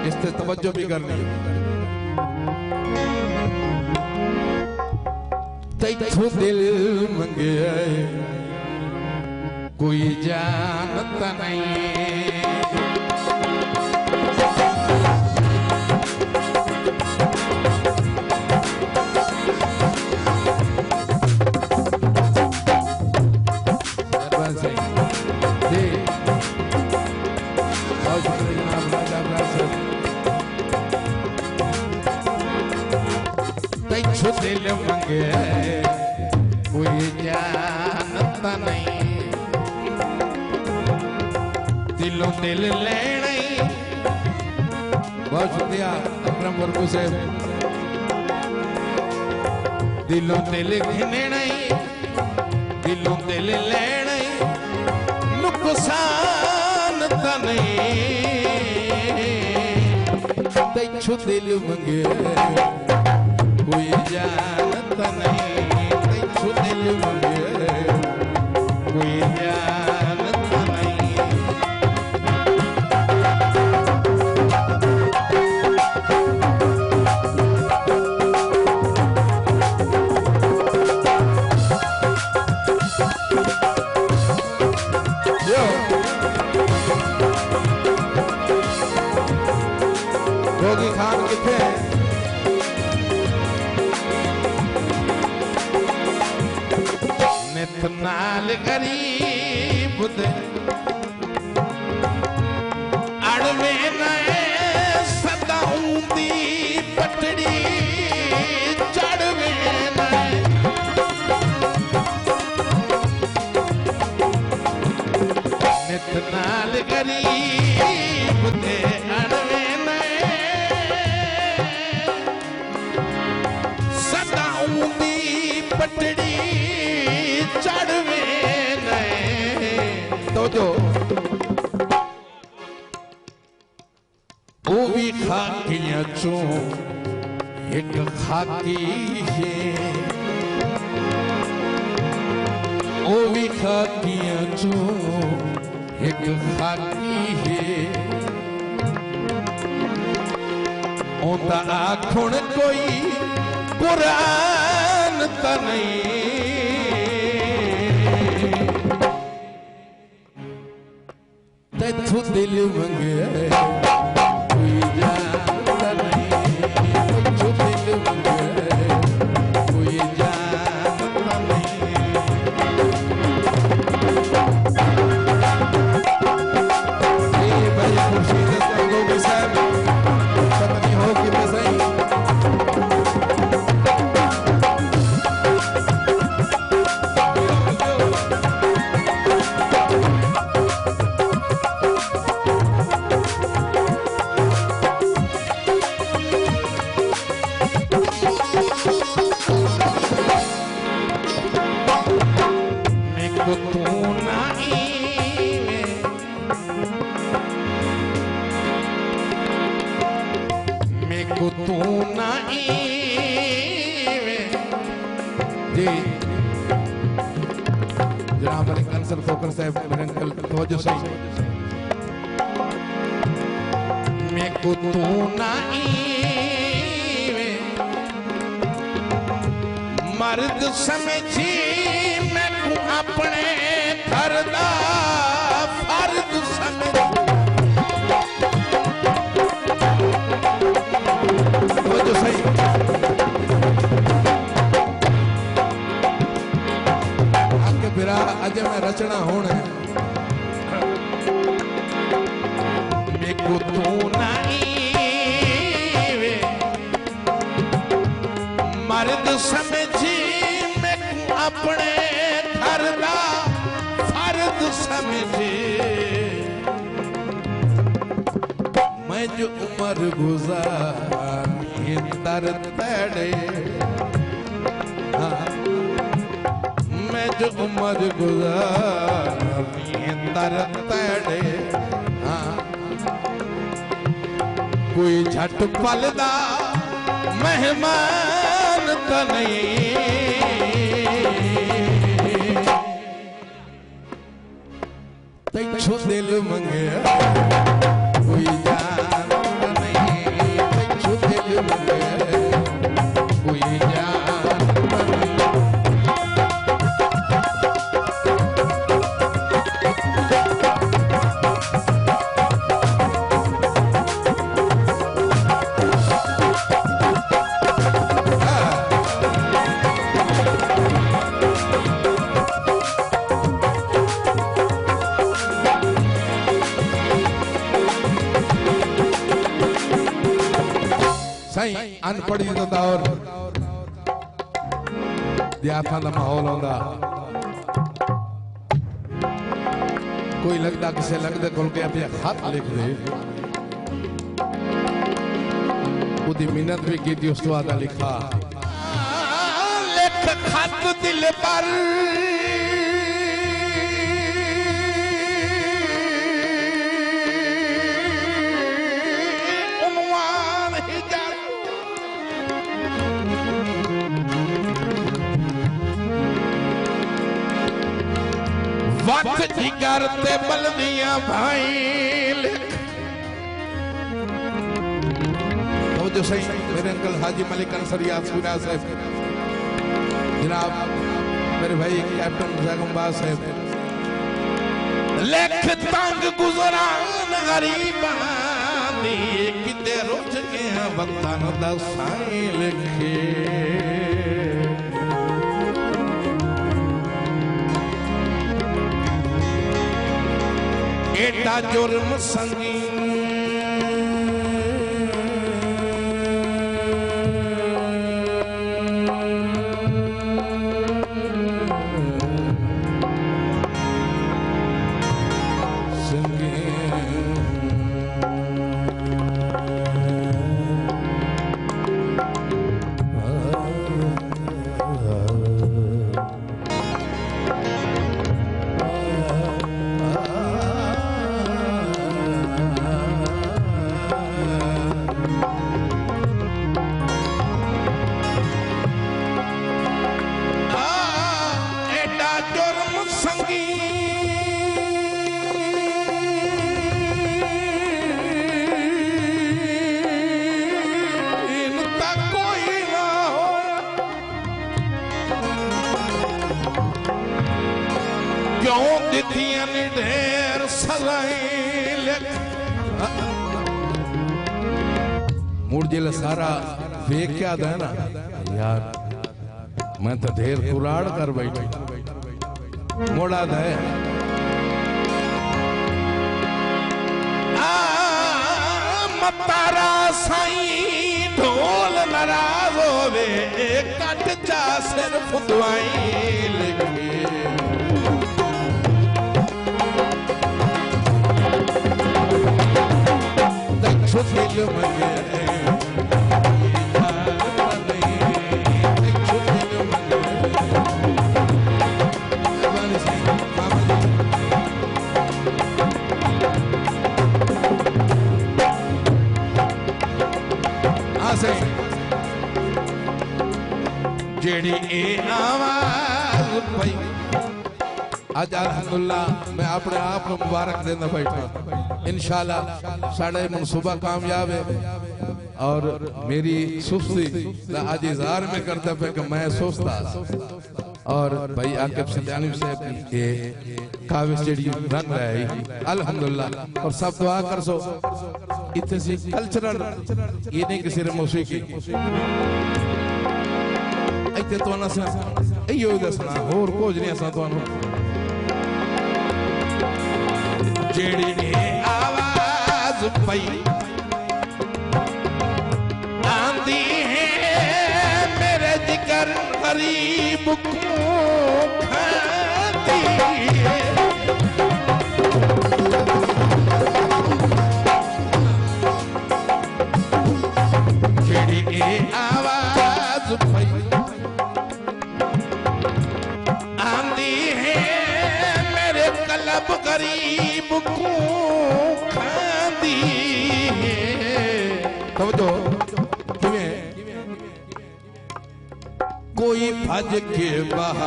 इस पे तवज्जो भी करनी तैथों दिल मंगे कोई जानता नहीं दिल मंगे कोई जानता नहीं दिलों दिल लेना बहुत शुक्रिया अकरम वर्गू से दिलों दिल घिने दिलों दिल लेना नुकसान नहीं तैथों दिल मंगे कोई जानता नहीं तैथों दिल मंगे कोई जानता नहीं यो जोगी खान किथे नाल गरीब दे अड़वे नए सदाऊं दी पटड़ी चढ़वे नए नित नाल गरीब दे अड़वे नए सदाऊं दी पटड़ी चढ़वे नए तो जो वो भी खाकियां चो एक खाकी है वो भी खाकियां चो एक खाकी है ओंदा आखुण कोई कुरान ता नहीं तैथों दिल मंगे कोई जानता नहीं तैथों दिल मंगे कोई जानता नहीं ये भाई खुर्शीद गंगोगी साहब पता नहीं हो कि मैं सही जनाब कंसर फोकर साहब मेरे अंकल तवज्जो सही मैं को तू नहीं मर्द समझी मैं को अपने घर दा फर्द समझ तवज्जो सही अज मैं रचना होना मेको तू नहीं मर्द समझी मैं अपने घर दा फर्द समझी मैं जो उम्र गुजारी दर तड़े मैं जो उम्र गुजारी दर तड़े कोई झट पलदा मेहमान तो नहीं तैथों दिल मंगे कोई जानता नहीं साईं अनपढ़ी दा दौर दियाफा दा माहौल आंदा कोई लगता किसे लगते कोल के अपने खत लिख दे उदी मिन्नत भी की थी उस तो आदा लिखा लिख खत दिल पर उन्वान हिजर वक्त जिगर ते बलदियां भाई लिख जो सही मेरे अंकल हाजी मलिक अंसरी आसुरा साहब जनाब मेरे भाई कैप्टन जगम्बाज साहब लिख तंग गुजरान गरीबान दी किते रुझ गया वतन दा साईं लिखे एटा जुर्म संगीन ढेर सजाई मुड़ जिले सारा वेख क्या था ना यार मैं तो ढेर कुराड़ कर बैठी मोड़ा दे मतारा साईं ढोल नाराज होवे कट जा सिर्फ दुआई लिखे दिल मगे जेड़ी ए आवाज पई आज अल्हम्दुलिल्लाह मैं अपने आप को मुबारक देना बैठा इंशाल्लाह साढ़े मनसूबा कामयाब है और मेरी सुस्ती आज इजहार में करता पे कि मैं सुस्ता और भाई आकिब सत्यानी से ये काविश जेड़ी रन रही अल्हम्दुलिल्लाह और सब दुआ कर सो इतने सी कल्चरल ये नहीं कि सिर्फ मौसीकी इतने तो ना सा यो दसना और कुछ नहीं असा तो जेड़ी आवाज पई आंदी है मेरे जिगर गरीब को खाती है जेड़ी आवाज पई आंदी है मेरे कलब गरीब को खांदी समझो कोई भज के बाहर